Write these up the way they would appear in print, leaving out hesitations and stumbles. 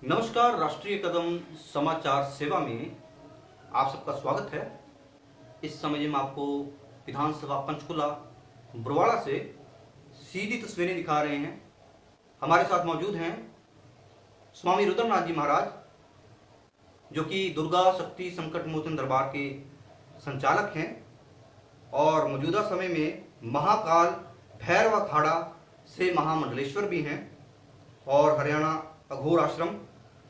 नमस्कार। राष्ट्रीय कदम समाचार सेवा में आप सबका स्वागत है। इस समय हम आपको विधानसभा पंचकुला बरवाड़ा से सीधी तस्वीरें दिखा रहे हैं। हमारे साथ मौजूद हैं स्वामी रुद्रनाथ जी महाराज, जो कि दुर्गा शक्ति संकट मोचन दरबार के संचालक हैं और मौजूदा समय में महाकाल भैरव अखाड़ा से महामंडलेश्वर भी हैं और हरियाणा अघोर आश्रम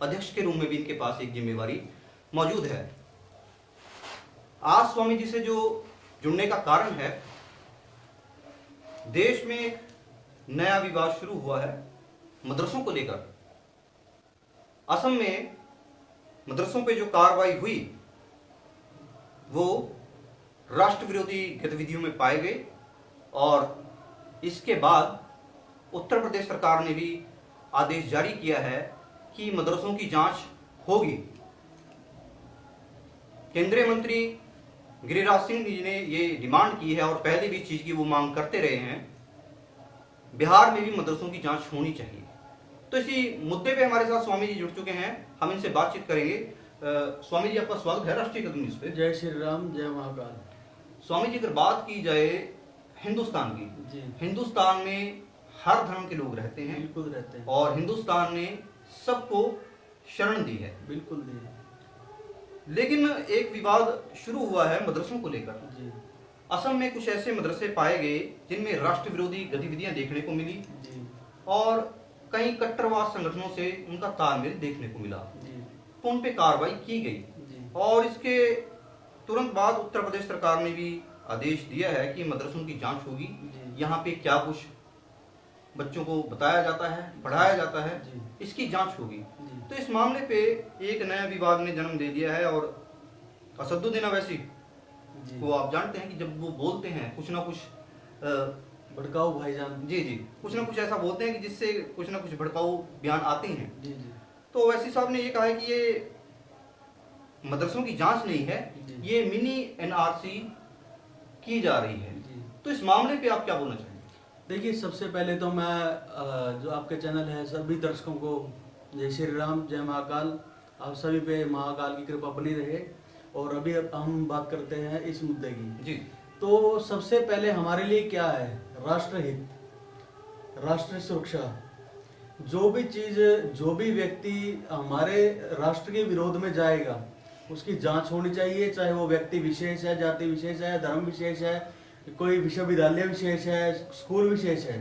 अध्यक्ष के रूप में भी इनके पास एक जिम्मेवारी मौजूद है। आज स्वामी जी से जो जुड़ने का कारण है, देश में एक नया विवाद शुरू हुआ है मदरसों को लेकर। असम में मदरसों पे जो कार्रवाई हुई वो राष्ट्र विरोधी गतिविधियों में पाए गए और इसके बाद उत्तर प्रदेश सरकार ने भी आदेश जारी किया है कि मदरसों की जांच होगी। केंद्रीय मंत्री गिरिराज सिंह जी ने ये डिमांड की है और पहले भी चीज की वो मांग करते रहे हैं। बिहार में भी मदरसों की जांच होनी चाहिए। तो इसी मुद्दे पे हमारे साथ स्वामी जी जुड़ चुके हैं, हम इनसे बातचीत करेंगे। स्वामी जी, आपका स्वागत है राष्ट्रीय कदम न्यूज पे। जय श्री राम, जय महाकाल। स्वामी जी, अगर बात की जाए हिंदुस्तान की, जी, हिंदुस्तान में हर धर्म के लोग रहते हैं, बिल्कुल रहते हैं और हिंदुस्तान ने सबको शरण दी है, बिल्कुल दी। लेकिन एक विवाद शुरू हुआ है मदरसों को लेकर। जी असम में कुछ ऐसे मदरसे पाए गए जिनमें राष्ट्र विरोधी गतिविधियां देखने को मिली जी और कई कट्टरवाद संगठनों से उनका तालमेल देखने को मिला, जी तो उन पे कार्रवाई की गई। जी और इसके तुरंत बाद उत्तर प्रदेश सरकार ने भी आदेश दिया है कि मदरसों की जांच होगी। जी। यहाँ पे क्या कुछ बच्चों को बताया जाता है, पढ़ाया जाता है, जी। इसकी जांच होगी। जी। तो इस मामले पे एक नया विवाद ने जन्म दे दिया है और असदुद्दीन अवैसी जी। को आप जानते हैं कि जब वो बोलते हैं कुछ ना कुछ भड़काऊ भाईजान। जी जी, कुछ ना कुछ ऐसा बोलते हैं कि जिससे कुछ ना कुछ भड़काऊ बयान आते हैं। जी जी तो अवैसी साहब ने ये कहा है कि ये मदरसों की जांच नहीं है, जी। ये मिनी एनआरसी की जा रही है। जी। तो इस मामले पे आप क्या बोलना चाहेंगे? देखिए, सबसे पहले तो मैं जो आपके चैनल है सभी दर्शकों को जय श्री राम, जय महाकाल। आप सभी पे महाकाल की कृपा बनी रहे। और अभी हम बात करते हैं इस मुद्दे की। जी। तो सबसे पहले हमारे लिए क्या है? राष्ट्रहित, राष्ट्र सुरक्षा। जो भी चीज, जो भी व्यक्ति हमारे राष्ट्र के विरोध में जाएगा उसकी जांच होनी चाहिए, चाहे वो व्यक्ति विशेष है, जाति विशेष है, धर्म विशेष है, कोई विश्वविद्यालय विशेष है, स्कूल विशेष है।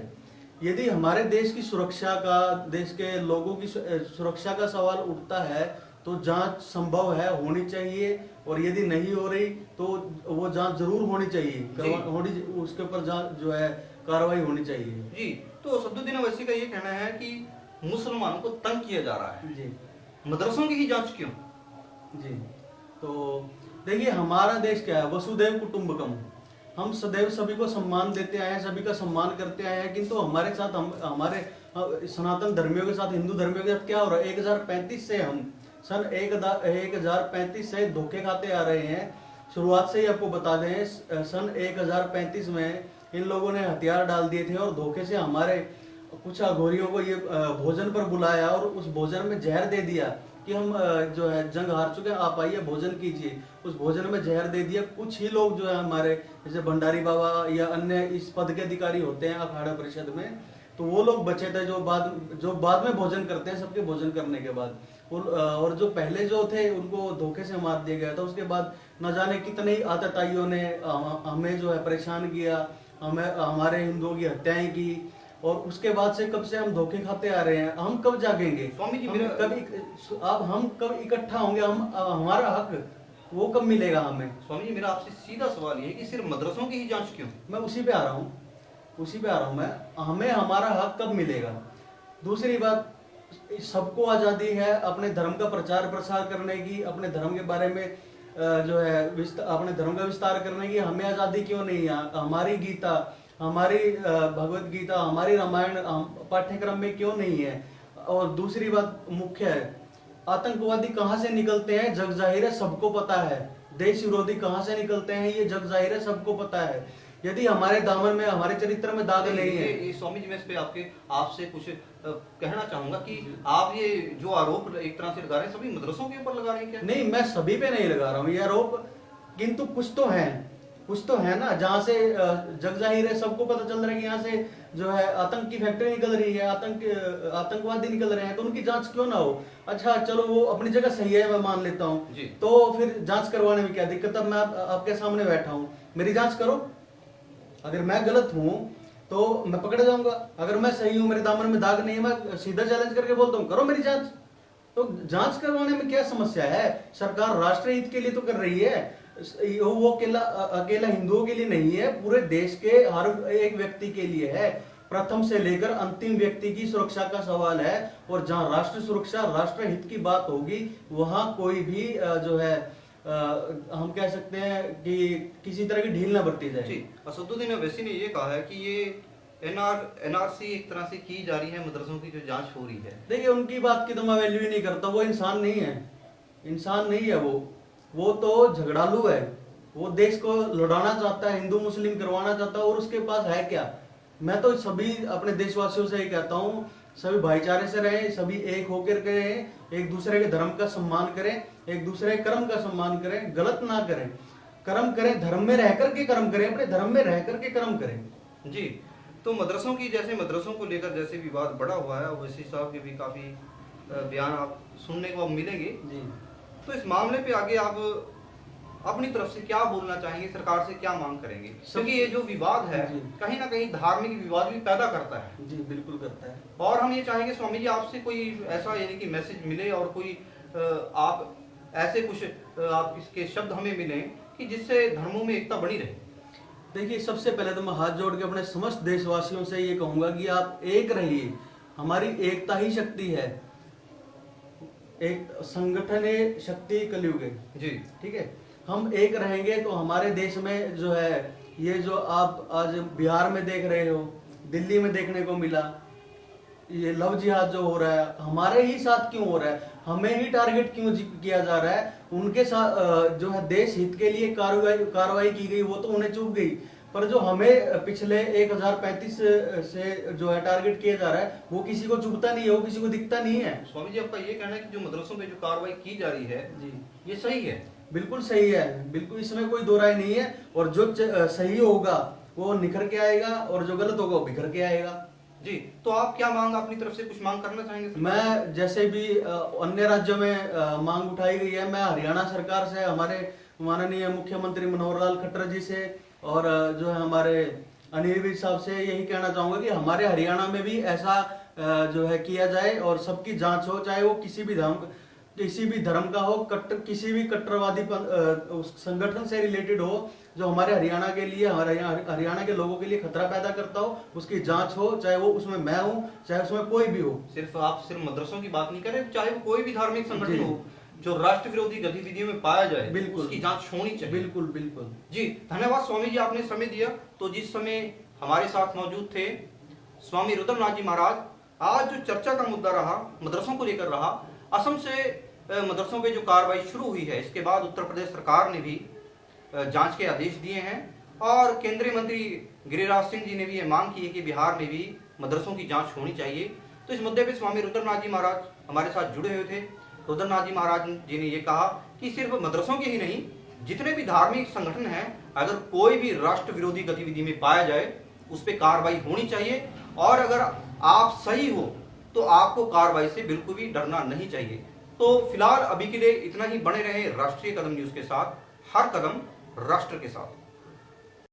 यदि हमारे देश की सुरक्षा का, देश के लोगों की सुरक्षा का सवाल उठता है तो जांच संभव है, होनी चाहिए। और यदि नहीं हो रही तो वो जांच जरूर होनी चाहिए, उसके ऊपर जांच जो है कार्रवाई होनी चाहिए। जी। तो असदुद्दीन अवैसी का ये कहना है कि मुसलमानों को तंग किया जा रहा है, जी मदरसों की ही जांच क्यों? जी। तो देखिए, हमारा देश क्या है? वसुधैव कुटुंबकम। हम सदैव सभी को सम्मान देते आए हैं, सभी का सम्मान करते आए हैं, किंतु हमारे साथ हमारे सनातन धर्मियों के साथ, हिंदू धर्मियों के साथ क्या हो रहा है? 1035 से हम सन 1035 से धोखे खाते आ रहे हैं। शुरुआत से ही आपको बता दें, सन 1035 में इन लोगों ने हथियार डाल दिए थे और धोखे से हमारे कुछ अघोरियों को ये भोजन पर बुलाया और उस भोजन में जहर दे दिया कि हम जो है जंग हार चुके हैं, आप आइए भोजन कीजिए। उस भोजन में जहर दे दिया। कुछ ही लोग जो है हमारे, जैसे भंडारी बाबा या अन्य इस पद के अधिकारी होते हैं अखाड़ा परिषद में, तो वो लोग बचे थे जो बाद में भोजन करते हैं, सबके भोजन करने के बाद। और जो पहले जो थे उनको धोखे से मार दिया गया था। उसके बाद न जाने कितने ही आतताइयों ने हमें जो है परेशान किया, हमें, हमारे हिंदुओं की हत्याएं की। और उसके बाद से कब से हम धोखे खाते आ रहे हैं। हम कब जागेंगे स्वामी जी, हम कब इकट्ठा होंगे? हमारा हक वो कब मिलेगा हमें? स्वामी जी, मेरा आपसे सीधा सवाल ये है कि सिर्फ मदरसों की ही जांच क्यों? मैं उसी पे आ रहा हूँ मैं। हमें हमारा हक कब मिलेगा? दूसरी बात, सबको आजादी है अपने धर्म का प्रचार प्रसार करने की, अपने धर्म के बारे में जो है अपने धर्म का विस्तार करने की। हमें आजादी क्यों नहीं है? हमारी गीता, हमारी भगवत गीता, हमारी रामायण पाठ्यक्रम में क्यों नहीं है? और दूसरी बात मुख्य है, आतंकवादी कहाँ से निकलते हैं जग जाहिर है, सबको पता है। देश विरोधी कहाँ से निकलते हैं ये जग जाहिर है, सबको पता है। यदि हमारे दामन में, हमारे चरित्र में दाग नहीं है। ये स्वामी जी, मैं इस पे आपसे कुछ कहना चाहूंगा कि आप ये जो आरोप एक तरह से लगा रहे हैं सभी मदरसों के ऊपर लगा रहे हैं क्या? नहीं, मैं सभी पे नहीं लगा रहा हूँ ये आरोप, किंतु कुछ तो है ना, जहाँ से जग जाहिर है, सबको पता चल रहा है कि यहाँ से जो है आतंक की फैक्ट्री निकल रही है, आतंकवादी निकल रहे हैं, तो उनकी जांच क्यों ना हो? अच्छा चलो, वो अपनी जगह सही है, मैं मान लेता हूँ, तो फिर जांच करवाने में क्या दिक्कत? अब मैं आपके सामने बैठा हूँ, मेरी जांच करो। अगर मैं गलत हूँ तो मैं पकड़ा जाऊंगा, अगर मैं सही हूँ, मेरे दामन में दाग नहीं है, मैं सीधा चैलेंज करके बोलता हूँ करो मेरी जांच। तो जांच करवाने में क्या समस्या है? सरकार राष्ट्र हित के लिए तो कर रही है, वो अकेला हिंदुओं के लिए नहीं है, पूरे देश के हर एक व्यक्ति के लिए है। प्रथम से लेकर अंतिम व्यक्ति की सुरक्षा का सवाल है, और जहां राष्ट्र सुरक्षा, राष्ट्र हित की बात होगी, वहां कोई भी जो है हम कह सकते हैं कि किसी तरह की ढील ना बरती जाए। जी, असदुद्दीन अवैसी ने ये कहा है कि ये एनआरसी एक तरह से की जा रही है, मदरसों की जो जांच हो रही है। देखिए, उनकी बात की तो मैं वैल्यू ही नहीं करता, वो इंसान नहीं है, इंसान नहीं है वो तो झगड़ालू है, वो देश को लड़ाना चाहता है, हिंदू मुस्लिम करवाना चाहता है, और उसके पास है क्या? मैं तो सभी अपने देशवासियों से ही कहता हूँ, सभी भाईचारे से रहें, सभी एक होकर के रहें, एक दूसरे के धर्म का सम्मान करें, एक दूसरे के कर्म का सम्मान करें, गलत ना करें, कर्म करें, धर्म में रह करके कर्म करें, अपने धर्म में रह करके कर्म करें। जी, तो मदरसों को लेकर जैसे विवाद बढ़ा हुआ है, ओवैसी साहब के भी काफी बयान आप सुनने को मिलेंगे जी। तो इस मामले पे आगे आप अपनी तरफ से क्या बोलना चाहेंगे, सरकार से क्या मांग करेंगे? क्योंकि ये जो विवाद है कहीं ना कहीं धार्मिक विवाद भी पैदा करता है। जी बिल्कुल करता है। और हम ये चाहेंगे स्वामी जी आपसे कोई ऐसा यानी कि मैसेज मिले, और कोई आप ऐसे कुछ आप इसके शब्द हमें मिले कि जिससे धर्मों में एकता बनी रहे। देखिए, सबसे पहले तो मैं हाथ जोड़ के अपने समस्त देशवासियों से ये कहूंगा कि आप एक रहिए, हमारी एकता ही शक्ति है, एक संगठन है शक्ति कलयुग है जी, ठीक है। हम एक रहेंगे तो हमारे देश में जो है, ये जो आप आज बिहार में देख रहे हो, दिल्ली में देखने को मिला, ये लव जिहाद जो हो रहा है, हमारे ही साथ क्यों हो रहा है? हमें ही टारगेट क्यों किया जा रहा है? उनके साथ जो है देश हित के लिए कार्रवाई की गई, वो तो उन्हें चूक गई, पर जो हमें पिछले 1035 से जो है टारगेट किया जा रहा है, वो किसी को चुभता नहीं है, वो किसी को दिखता नहीं है। स्वामी जी, आपका ये कहना है कि जो मदरसों पे जो कार्रवाई की जा रही है जी, ये सही है? बिल्कुल सही है, बिल्कुल, इसमें कोई दो राय नहीं है। और जो सही होगा वो निखर के आएगा, और जो गलत होगा वो बिखर के आएगा जी। तो आप क्या मांग, अपनी तरफ से कुछ मांग करना चाहेंगे? मैं जैसे भी अन्य राज्यों में मांग उठाई गई है, मैं हरियाणा सरकार से, हमारे माननीय मुख्यमंत्री मनोहर लाल खट्टर जी से, और जो है हमारे अनिल विज साहब से यही कहना चाहूंगा कि हमारे हरियाणा में भी ऐसा जो है किया जाए, और सबकी जांच हो, चाहे वो किसी भी धर्म का हो, किसी भी कट्टरवादी संगठन से रिलेटेड हो, जो हमारे हरियाणा के लिए, हरियाणा के लोगों के लिए खतरा पैदा करता हो, उसकी जांच हो, चाहे वो उसमें मैं हूं, चाहे उसमें कोई भी हो। आप सिर्फ मदरसों की बात नहीं कर रहे, चाहे वो कोई भी धार्मिक संगठन हो जो राष्ट्र विरोधी गतिविधियों में पाया जाए, बिल्कुल उसकी जांच होनी चाहिए। बिल्कुल बिल्कुल जी, धन्यवाद स्वामी जी, आपने समय दिया। तो जिस समय हमारे साथ मौजूद थे स्वामी रुद्रनाथ जी महाराज, आज जो चर्चा का मुद्दा रहा, मदरसों को लेकर रहा, असम से मदरसों पे जो कार्रवाई शुरू हुई है, इसके बाद उत्तर प्रदेश सरकार ने भी जांच के आदेश दिए हैं, और केंद्रीय मंत्री गिरिराज सिंह जी ने भी ये मांग की है कि बिहार में भी मदरसों की जांच होनी चाहिए। तो इस मुद्दे पे स्वामी रुद्रनाथ जी महाराज हमारे साथ जुड़े हुए थे। रुद्रनाथ जी महाराज जी ने ये कहा कि सिर्फ मदरसों के ही नहीं, जितने भी धार्मिक संगठन हैं, अगर कोई भी राष्ट्र विरोधी गतिविधि में पाया जाए, उस पर कार्रवाई होनी चाहिए, और अगर आप सही हो तो आपको कार्रवाई से बिल्कुल भी डरना नहीं चाहिए। तो फिलहाल अभी के लिए इतना ही। बने रहे राष्ट्रीय कदम न्यूज के साथ, हर कदम राष्ट्र के साथ।